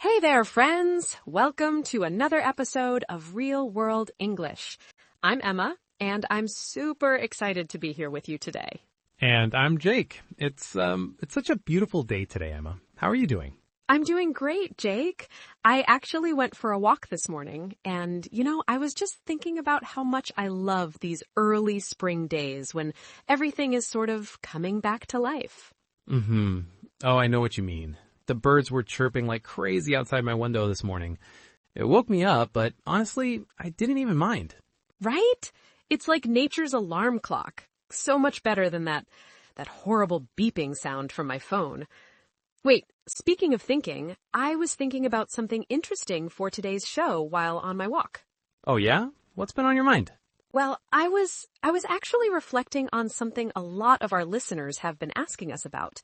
Hey there, friends! Welcome to another episode of Real World English. I'm Emma, and I'm super excited to be here with you today. And I'm Jake. It's such a beautiful day today, Emma. How are you doing? I'm doing great, Jake. I actually went for a walk this morning, and, I was just thinking about how much I love these early spring days when everything is sort of coming back to life. Mm-hmm. Oh, I know what you mean. The birds were chirping like crazy outside my window this morning. It woke me up, but honestly, I didn't even mind. Right? It's like nature's alarm clock. So much better than that horrible beeping sound from my phone. Wait, speaking of thinking, I was thinking about something interesting for today's show while on my walk. Oh yeah? What's been on your mind? Well, I was actually reflecting on something a lot of our listeners have been asking us about.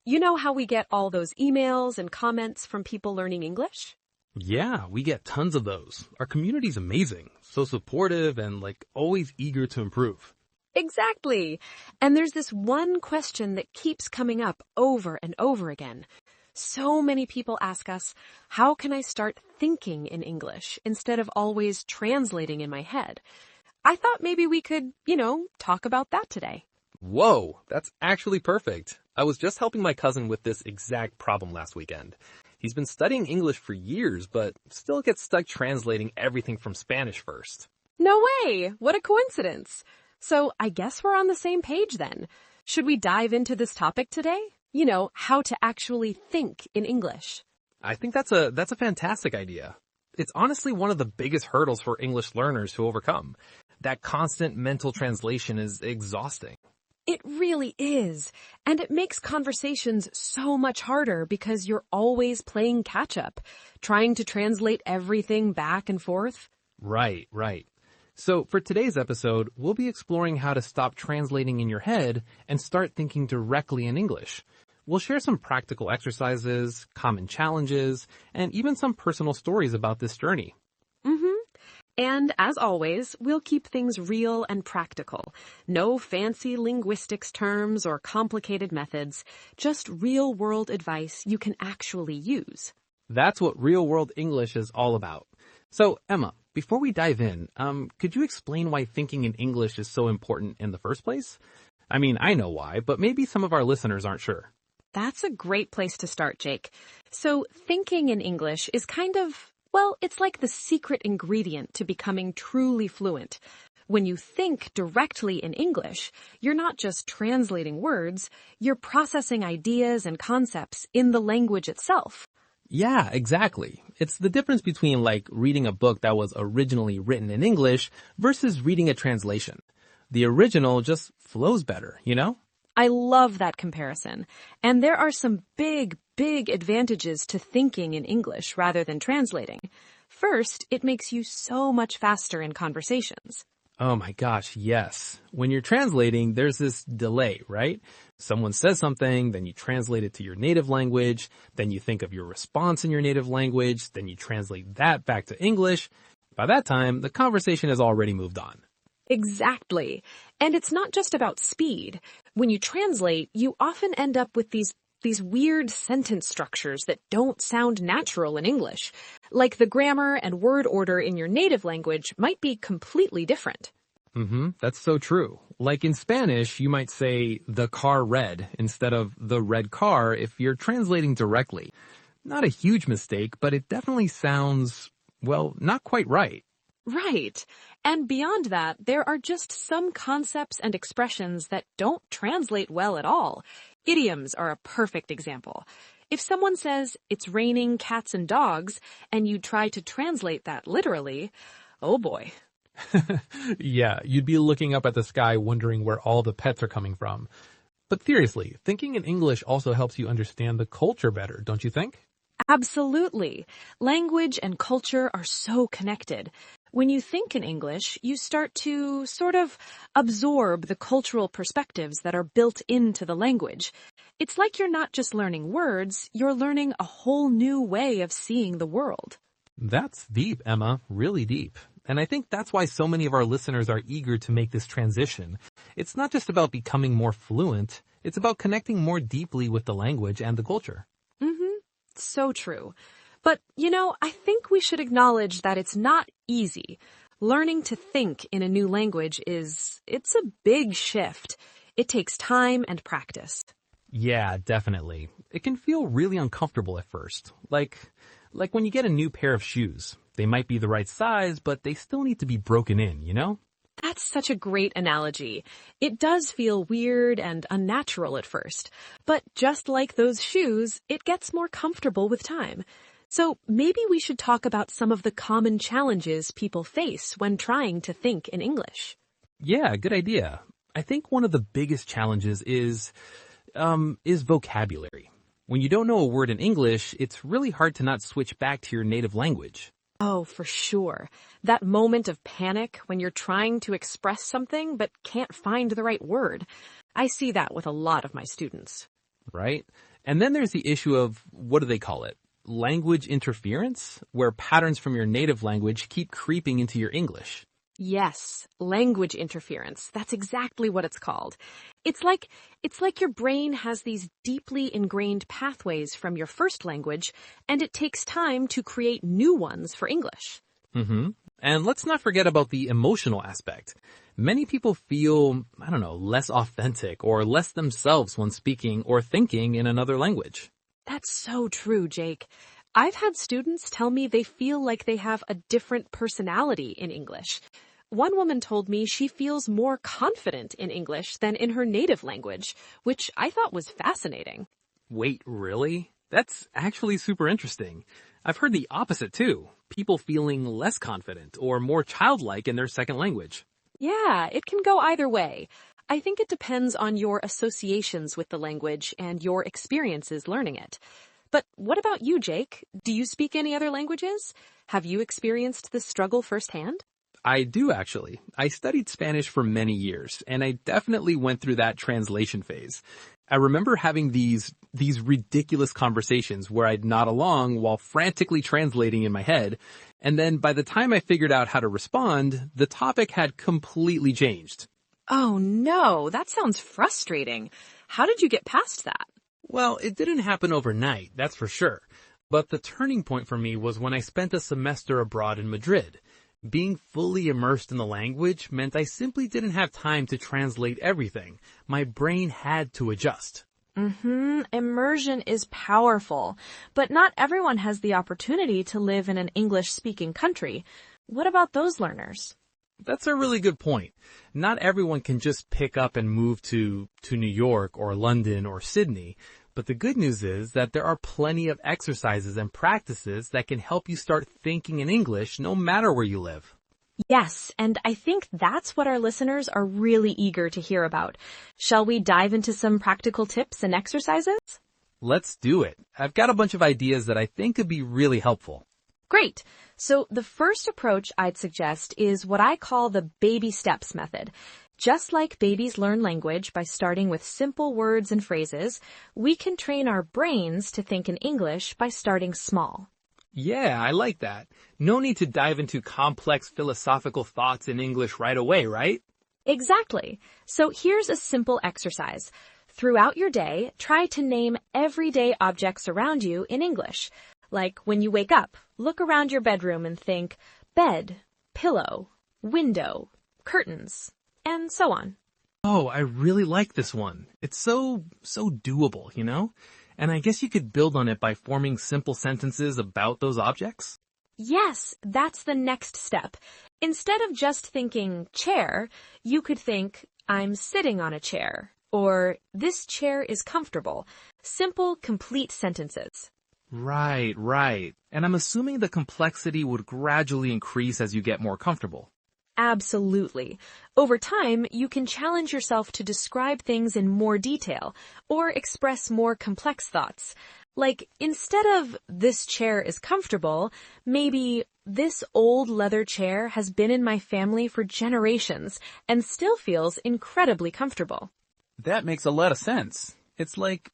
You know how we get all those emails and comments from people learning English? Yeah, we get tons of those. Our community's amazing, so supportive and always eager to improve. Exactly. And there's this one question that keeps coming up over and over again. So many people ask us, how can I start thinking in English instead of always translating in my head? I thought maybe we could, talk about that today. Whoa, that's actually perfect. I was just helping my cousin with this exact problem last weekend. He's been studying English for years, but still gets stuck translating everything from Spanish first. No way! What a coincidence! So I guess we're on the same page then. Should we dive into this topic today? How to actually think in English. I think that's a fantastic idea. It's honestly one of the biggest hurdles for English learners to overcome. That constant mental translation is exhausting. It really is. And it makes conversations so much harder because you're always playing catch-up, trying to translate everything back and forth. Right. So for today's episode, we'll be exploring how to stop translating in your head and start thinking directly in English. We'll share some practical exercises, common challenges, and even some personal stories about this journey. And as always, we'll keep things real and practical. No fancy linguistics terms or complicated methods, just real-world advice you can actually use. That's what real-world English is all about. So, Emma, before we dive in, could you explain why thinking in English is so important in the first place? I mean, I know why, but maybe some of our listeners aren't sure. That's a great place to start, Jake. So thinking in English is it's like the secret ingredient to becoming truly fluent. When you think directly in English, you're not just translating words, you're processing ideas and concepts in the language itself. Yeah, exactly. It's the difference between reading a book that was originally written in English versus reading a translation. The original just flows better, I love that comparison. And there are some big advantages to thinking in English rather than translating. First, it makes you so much faster in conversations. Oh my gosh, yes. When you're translating, there's this delay, right? Someone says something, then you translate it to your native language, then you think of your response in your native language, then you translate that back to English. By that time, the conversation has already moved on. Exactly. And it's not just about speed. When you translate, you often end up with these weird sentence structures that don't sound natural in English. Like the grammar and word order in your native language might be completely different. That's so true. Like in Spanish, you might say the car red instead of the red car if you're translating directly. Not a huge mistake, but it definitely sounds, not quite right. Right. And beyond that, there are just some concepts and expressions that don't translate well at all. Idioms are a perfect example. If someone says, it's raining cats and dogs, and you try to translate that literally, oh boy. Yeah, you'd be looking up at the sky wondering where all the pets are coming from. But seriously, thinking in English also helps you understand the culture better, don't you think? Absolutely. Language and culture are so connected. When you think in English, you start to sort of absorb the cultural perspectives that are built into the language. It's like you're not just learning words, you're learning a whole new way of seeing the world. That's deep, Emma, really deep. And I think that's why so many of our listeners are eager to make this transition. It's not just about becoming more fluent, it's about connecting more deeply with the language and the culture. So true. But, I think we should acknowledge that it's not easy. Learning to think in a new language it's a big shift. It takes time and practice. Yeah, definitely. It can feel really uncomfortable at first. Like when you get a new pair of shoes. They might be the right size, but they still need to be broken in, you know? That's such a great analogy. It does feel weird and unnatural at first, but just like those shoes, it gets more comfortable with time. So maybe we should talk about some of the common challenges people face when trying to think in English. Yeah, good idea. I think one of the biggest challenges is vocabulary. When you don't know a word in English, it's really hard to not switch back to your native language. Oh, for sure. That moment of panic when you're trying to express something but can't find the right word. I see that with a lot of my students. Right? And then there's the issue of, what do they call it? Language interference, where patterns from your native language keep creeping into your English. Yes, language interference. That's exactly what it's called. It's like your brain has these deeply ingrained pathways from your first language, and it takes time to create new ones for English. Mm-hmm. And let's not forget about the emotional aspect. Many people feel, less authentic or less themselves when speaking or thinking in another language. That's so true, Jake. I've had students tell me they feel like they have a different personality in English. One woman told me she feels more confident in English than in her native language, which I thought was fascinating. Wait, really? That's actually super interesting. I've heard the opposite too. People feeling less confident or more childlike in their second language. Yeah, it can go either way. I think it depends on your associations with the language and your experiences learning it. But what about you, Jake? Do you speak any other languages? Have you experienced this struggle firsthand? I do actually. I studied Spanish for many years, and I definitely went through that translation phase. I remember having these ridiculous conversations where I'd nod along while frantically translating in my head, and then by the time I figured out how to respond, the topic had completely changed. Oh no, that sounds frustrating. How did you get past that? Well, it didn't happen overnight, that's for sure. But the turning point for me was when I spent a semester abroad in Madrid. Being fully immersed in the language meant I simply didn't have time to translate everything. My brain had to adjust. Immersion is powerful, but not everyone has the opportunity to live in an English-speaking country. What about those learners? That's a really good point. Not everyone can just pick up and move to New York or London or Sydney. But the good news is that there are plenty of exercises and practices that can help you start thinking in English no matter where you live. Yes, and I think that's what our listeners are really eager to hear about. Shall we dive into some practical tips and exercises? Let's do it. I've got a bunch of ideas that I think could be really helpful. Great. So the first approach I'd suggest is what I call the baby steps method. Just like babies learn language by starting with simple words and phrases, we can train our brains to think in English by starting small. Yeah, I like that. No need to dive into complex philosophical thoughts in English right away, right? Exactly. So here's a simple exercise. Throughout your day, try to name everyday objects around you in English. Like when you wake up, look around your bedroom and think bed, pillow, window, curtains, and so on. Oh, I really like this one. It's so doable, you know? And I guess you could build on it by forming simple sentences about those objects. Yes, that's the next step. Instead of just thinking chair, you could think I'm sitting on a chair, or this chair is comfortable. Simple, complete sentences. Right. And I'm assuming the complexity would gradually increase as you get more comfortable. Absolutely. Over time, you can challenge yourself to describe things in more detail or express more complex thoughts. Like, instead of this chair is comfortable, maybe this old leather chair has been in my family for generations and still feels incredibly comfortable. That makes a lot of sense. It's like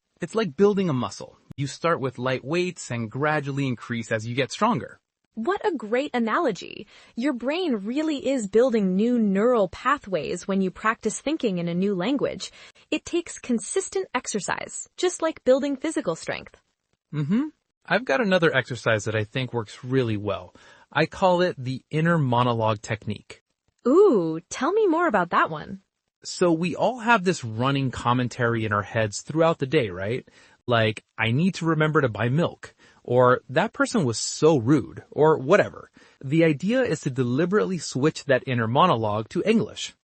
building a muscle. You start with light weights and gradually increase as you get stronger. What a great analogy. Your brain really is building new neural pathways when you practice thinking in a new language. It takes consistent exercise, just like building physical strength. I've got another exercise that I think works really well. I call it the inner monologue technique. Ooh, tell me more about that one. So we all have this running commentary in our heads throughout the day, right? Like, I need to remember to buy milk, or that person was so rude, or whatever. The idea is to deliberately switch that inner monologue to English.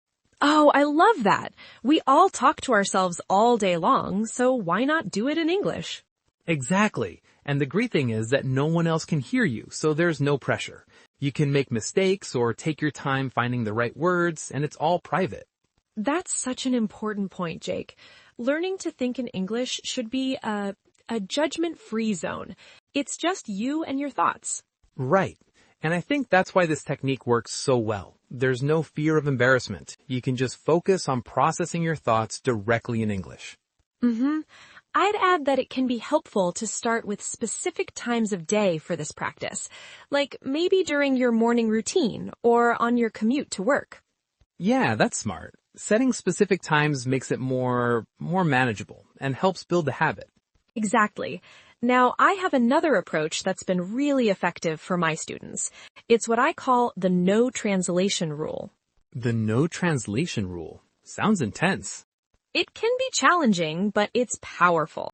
Oh, I love that. We all talk to ourselves all day long, so why not do it in English? Exactly. And the great thing is that no one else can hear you, so there's no pressure. You can make mistakes or take your time finding the right words, and it's all private. That's such an important point, Jake. Learning to think in English should be a judgment-free zone. It's just you and your thoughts. Right. And I think that's why this technique works so well. There's no fear of embarrassment. You can just focus on processing your thoughts directly in English. I'd add that it can be helpful to start with specific times of day for this practice, like maybe during your morning routine or on your commute to work. Yeah, that's smart. Setting specific times makes it more manageable and helps build the habit. Exactly. Now, I have another approach that's been really effective for my students. It's what I call the no translation rule. The no translation rule. Sounds intense. It can be challenging, but it's powerful.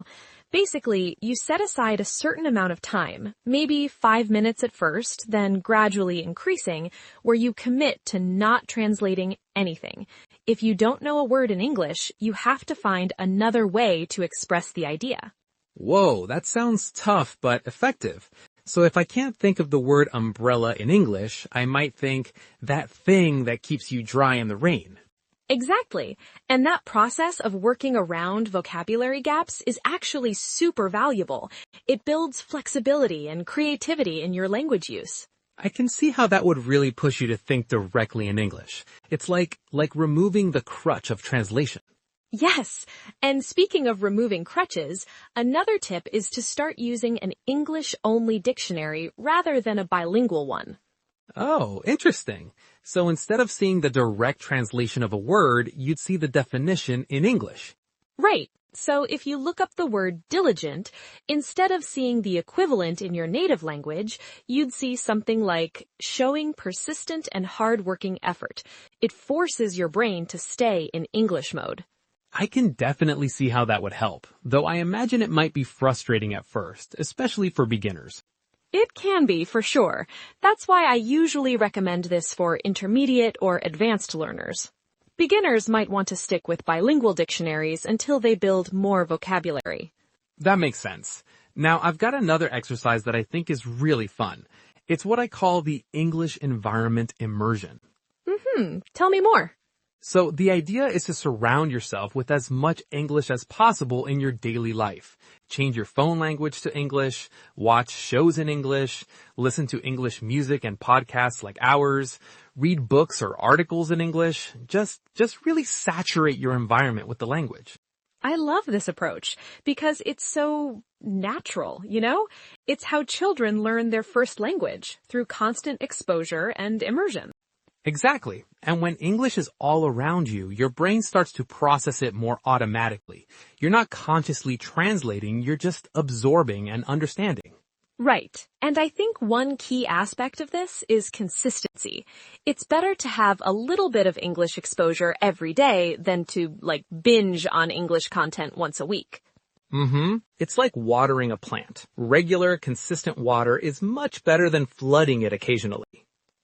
Basically, you set aside a certain amount of time, maybe 5 minutes at first, then gradually increasing, where you commit to not translating anything. If you don't know a word in English, you have to find another way to express the idea. Whoa, that sounds tough but effective. So if I can't think of the word umbrella in English, I might think that thing that keeps you dry in the rain. Exactly. And that process of working around vocabulary gaps is actually super valuable. It builds flexibility and creativity in your language use. I can see how that would really push you to think directly in English. It's like removing the crutch of translation. Yes. And speaking of removing crutches, another tip is to start using an English-only dictionary rather than a bilingual one. Oh, interesting. So instead of seeing the direct translation of a word, you'd see the definition in English. Right. So if you look up the word diligent, instead of seeing the equivalent in your native language, you'd see something like showing persistent and hard-working effort. It forces your brain to stay in English mode. I can definitely see how that would help, though I imagine it might be frustrating at first, especially for beginners. It can be, for sure. That's why I usually recommend this for intermediate or advanced learners. Beginners might want to stick with bilingual dictionaries until they build more vocabulary. That makes sense. Now, I've got another exercise that I think is really fun. It's what I call the English environment immersion. Tell me more. So the idea is to surround yourself with as much English as possible in your daily life. Change your phone language to English, watch shows in English, listen to English music and podcasts like ours, read books or articles in English. Just really saturate your environment with the language. I love this approach because it's so natural, you know? It's how children learn their first language, through constant exposure and immersion. Exactly. And when English is all around you, your brain starts to process it more automatically. You're not consciously translating, you're just absorbing and understanding. Right. And I think one key aspect of this is consistency. It's better to have a little bit of English exposure every day than to, binge on English content once a week. It's like watering a plant. Regular, consistent water is much better than flooding it occasionally.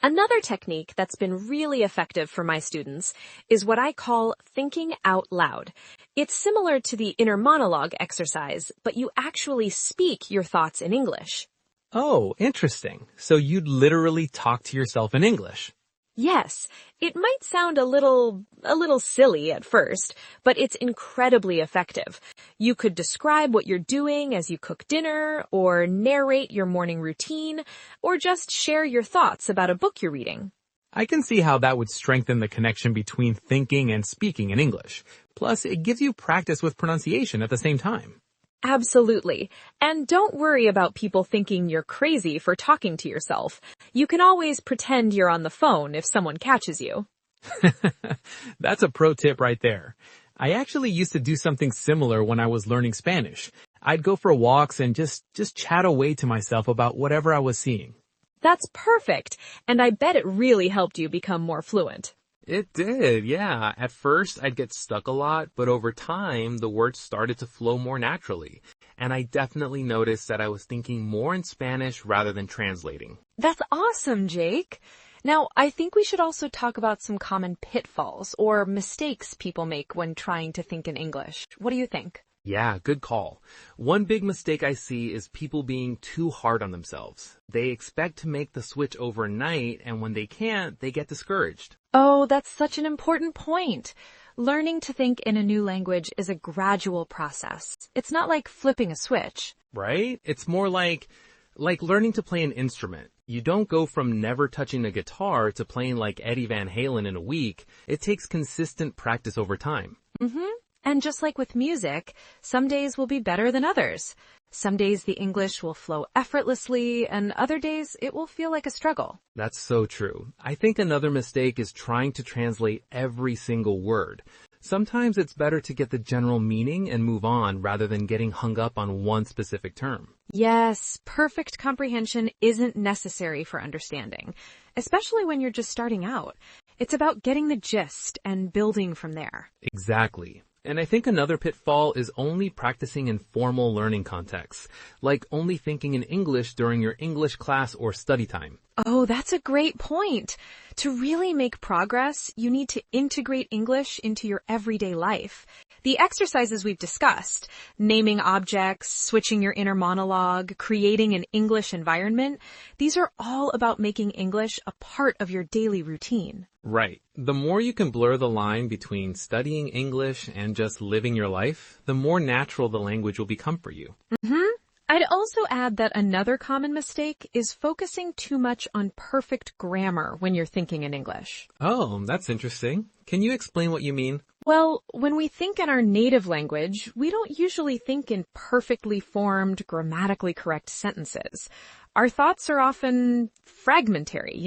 Another technique that's been really effective for my students is what I call thinking out loud. It's similar to the inner monologue exercise, but you actually speak your thoughts in English. Oh, interesting. So you'd literally talk to yourself in English. Yes, it might sound a little silly at first, but it's incredibly effective. You could describe what you're doing as you cook dinner, or narrate your morning routine, or just share your thoughts about a book you're reading. I can see how that would strengthen the connection between thinking and speaking in English. Plus, it gives you practice with pronunciation at the same time. Absolutely. And don't worry about people thinking you're crazy for talking to yourself. You can always pretend you're on the phone if someone catches you. That's a pro tip right there. I actually used to do something similar when I was learning Spanish. I'd go for walks and just chat away to myself about whatever I was seeing. That's perfect, and I bet it really helped you become more fluent. It did, yeah. At first, I'd get stuck a lot, but over time, the words started to flow more naturally. And I definitely noticed that I was thinking more in Spanish rather than translating. That's awesome, Jake. Now, I think we should also talk about some common pitfalls or mistakes people make when trying to think in English. What do you think? Yeah, good call. One big mistake I see is people being too hard on themselves. They expect to make the switch overnight, and when they can't, they get discouraged. Oh, that's such an important point. Learning to think in a new language is a gradual process. It's not like flipping a switch. Right? It's more like learning to play an instrument. You don't go from never touching a guitar to playing like Eddie Van Halen in a week. It takes consistent practice over time. Mm-hmm. And just like with music, some days will be better than others. Some days the English will flow effortlessly, and other days it will feel like a struggle. That's so true. I think another mistake is trying to translate every single word. Sometimes it's better to get the general meaning and move on rather than getting hung up on one specific term. Yes, perfect comprehension isn't necessary for understanding, especially when you're just starting out. It's about getting the gist and building from there. Exactly. And I think another pitfall is only practicing in formal learning contexts, like only thinking in English during your English class or study time. Oh, that's a great point. To really make progress, you need to integrate English into your everyday life. The exercises we've discussed, naming objects, switching your inner monologue, creating an English environment, these are all about making English a part of your daily routine. Right. The more you can blur the line between studying English and just living your life, the more natural the language will become for you. Mm-hmm. I'd also add that another common mistake is focusing too much on perfect grammar when you're thinking in English. Oh, that's interesting. Can you explain what you mean? Well, when we think in our native language, we don't usually think in perfectly formed, grammatically correct sentences. Our thoughts are often fragmentary,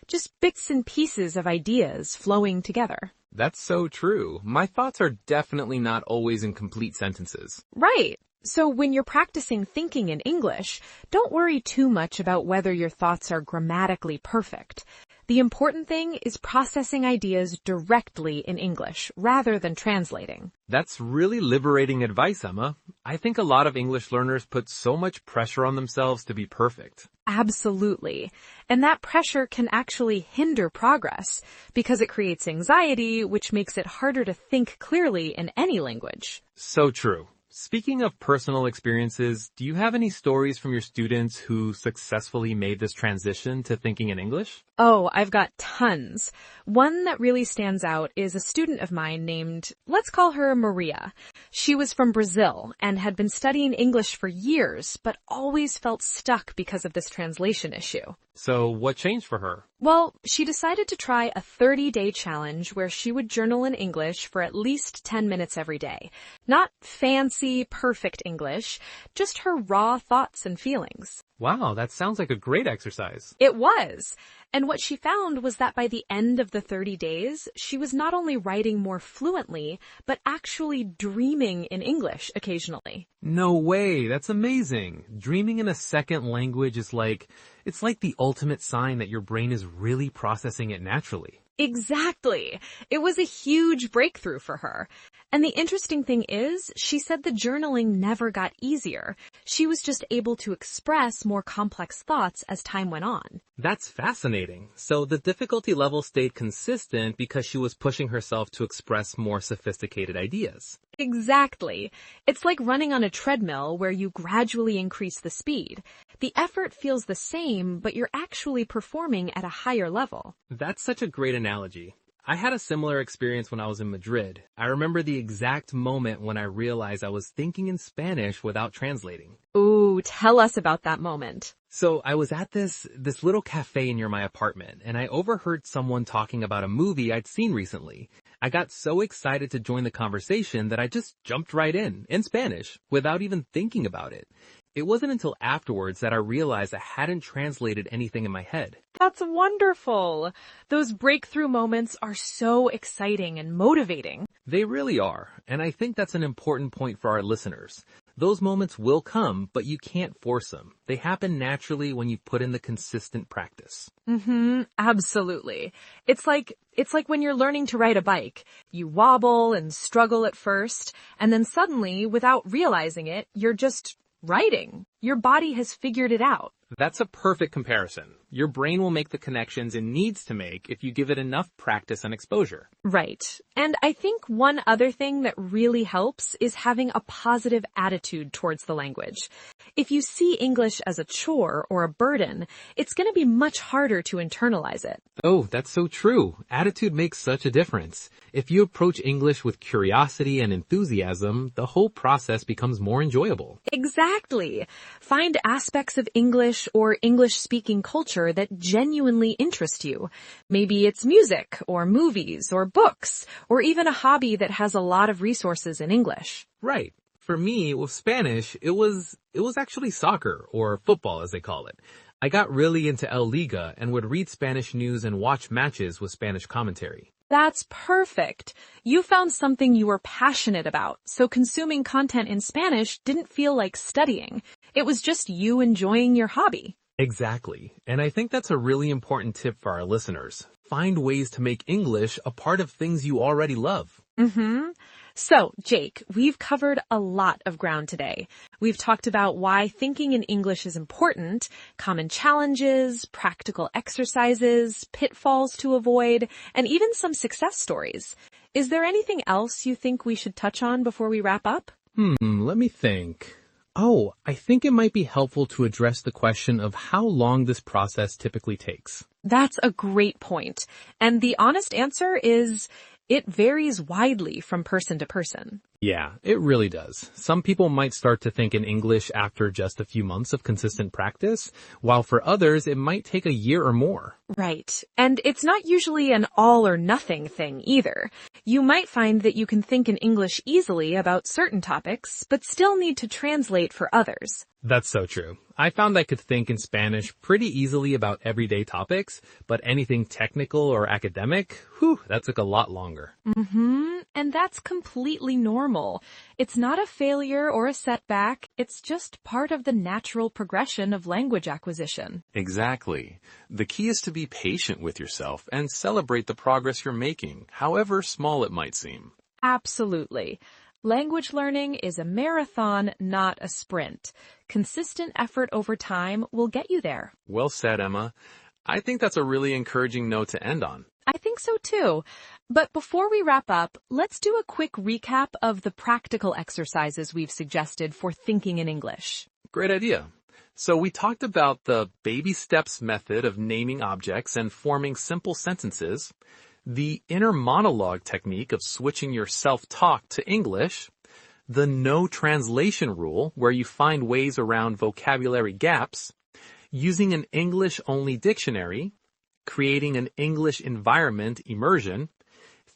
just bits and pieces of ideas flowing together. That's so true. My thoughts are definitely not always in complete sentences. Right. So when you're practicing thinking in English, don't worry too much about whether your thoughts are grammatically perfect. The important thing is processing ideas directly in English rather than translating. That's really liberating advice, Emma. I think a lot of English learners put so much pressure on themselves to be perfect. Absolutely. And that pressure can actually hinder progress because it creates anxiety, which makes it harder to think clearly in any language. So true. Speaking of personal experiences, do you have any stories from your students who successfully made this transition to thinking in English? Oh, I've got tons. One that really stands out is a student of mine named, let's call her Maria. She was from Brazil and had been studying English for years, but always felt stuck because of this translation issue. So what changed for her? Well, she decided to try a 30-day challenge where she would journal in English for at least 10 minutes every day. Not fancy, perfect English, just her raw thoughts and feelings. Wow, that sounds like a great exercise. It was. And what she found was that by the end of the 30 days, she was not only writing more fluently, but actually dreaming in English occasionally. No way, that's amazing. Dreaming in a second language is it's like the ultimate sign that your brain is really processing it naturally. Exactly. It was a huge breakthrough for her. And the interesting thing is, she said the journaling never got easier. She was just able to express more complex thoughts as time went on. That's fascinating. So the difficulty level stayed consistent because she was pushing herself to express more sophisticated ideas. Exactly. It's like running on a treadmill where you gradually increase the speed. The effort feels the same, but you're actually performing at a higher level. That's such a great analogy. I had a similar experience when I was in Madrid. I remember the exact moment when I realized I was thinking in Spanish without translating. Ooh, tell us about that moment. So I was at this little cafe near my apartment, and I overheard someone talking about a movie I'd seen recently. I got so excited to join the conversation that I just jumped right in Spanish, without even thinking about it. It wasn't until afterwards that I realized I hadn't translated anything in my head. That's wonderful. Those breakthrough moments are so exciting and motivating. They really are, and I think that's an important point for our listeners. Those moments will come, but you can't force them. They happen naturally when you put in the consistent practice. Absolutely. It's like when you're learning to ride a bike. You wobble and struggle at first, and then suddenly, without realizing it, you're just riding. Your body has figured it out. That's a perfect comparison. Your brain will make the connections it needs to make if you give it enough practice and exposure. Right. And I think one other thing that really helps is having a positive attitude towards the language. If you see English as a chore or a burden, it's going to be much harder to internalize it. Oh, that's so true. Attitude makes such a difference. If you approach English with curiosity and enthusiasm, the whole process becomes more enjoyable. Exactly. Find aspects of English or English-speaking culture that genuinely interest you. Maybe it's music or movies or books or even a hobby that has a lot of resources in English. Right. For me, with Spanish, it was actually soccer, or football as they call it. I got really into El Liga and would read Spanish news and watch matches with Spanish commentary. That's perfect. You found something you were passionate about, so consuming content in Spanish didn't feel like studying. It was just you enjoying your hobby. Exactly. And I think that's a really important tip for our listeners. Find ways to make English a part of things you already love. So, Jake, we've covered a lot of ground today. We've talked about why thinking in English is important, common challenges, practical exercises, pitfalls to avoid, and even some success stories. Is there anything else you think we should touch on before we wrap up? Let me think. Oh, I think it might be helpful to address the question of how long this process typically takes. That's a great point. And the honest answer is it varies widely from person to person. Yeah, it really does. Some people might start to think in English after just a few months of consistent practice, while for others it might take a year or more. Right. And it's not usually an all or nothing thing either. You might find that you can think in English easily about certain topics, but still need to translate for others. That's so true. I found I could think in Spanish pretty easily about everyday topics, but anything technical or academic, that took a lot longer. And that's completely normal. It's not a failure or a setback. It's just part of the natural progression of language acquisition. Exactly. The key is to be patient with yourself and celebrate the progress you're making, however small it might seem. Absolutely. Language learning is a marathon, not a sprint. Consistent effort over time will get you there. Well said, Emma. I think that's a really encouraging note to end on. I think so too. But before we wrap up, let's do a quick recap of the practical exercises we've suggested for thinking in English. Great idea. So we talked about the baby steps method of naming objects and forming simple sentences, the inner monologue technique of switching your self-talk to English, the no translation rule where you find ways around vocabulary gaps, using an English-only dictionary, creating an English environment immersion,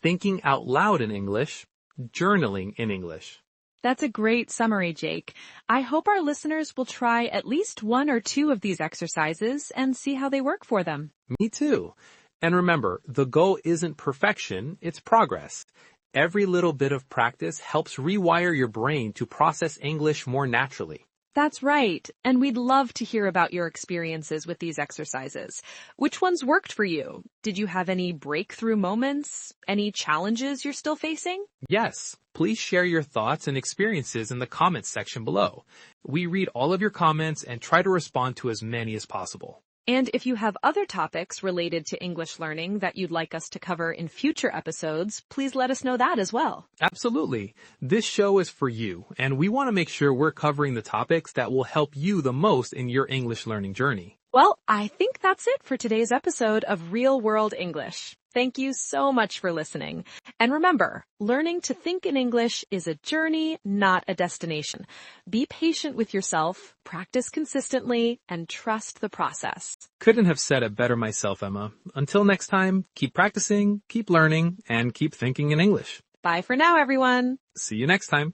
thinking out loud in English, journaling in English. That's a great summary, Jake. I hope our listeners will try at least one or two of these exercises and see how they work for them. Me too. And remember, the goal isn't perfection, it's progress. Every little bit of practice helps rewire your brain to process English more naturally. That's right. And we'd love to hear about your experiences with these exercises. Which ones worked for you? Did you have any breakthrough moments? Any challenges you're still facing? Yes, please share your thoughts and experiences in the comments section below. We read all of your comments and try to respond to as many as possible. And if you have other topics related to English learning that you'd like us to cover in future episodes, please let us know that as well. Absolutely. This show is for you, and we want to make sure we're covering the topics that will help you the most in your English learning journey. Well, I think that's it for today's episode of Real World English. Thank you so much for listening. And remember, learning to think in English is a journey, not a destination. Be patient with yourself, practice consistently, and trust the process. Couldn't have said it better myself, Emma. Until next time, keep practicing, keep learning, and keep thinking in English. Bye for now, everyone. See you next time.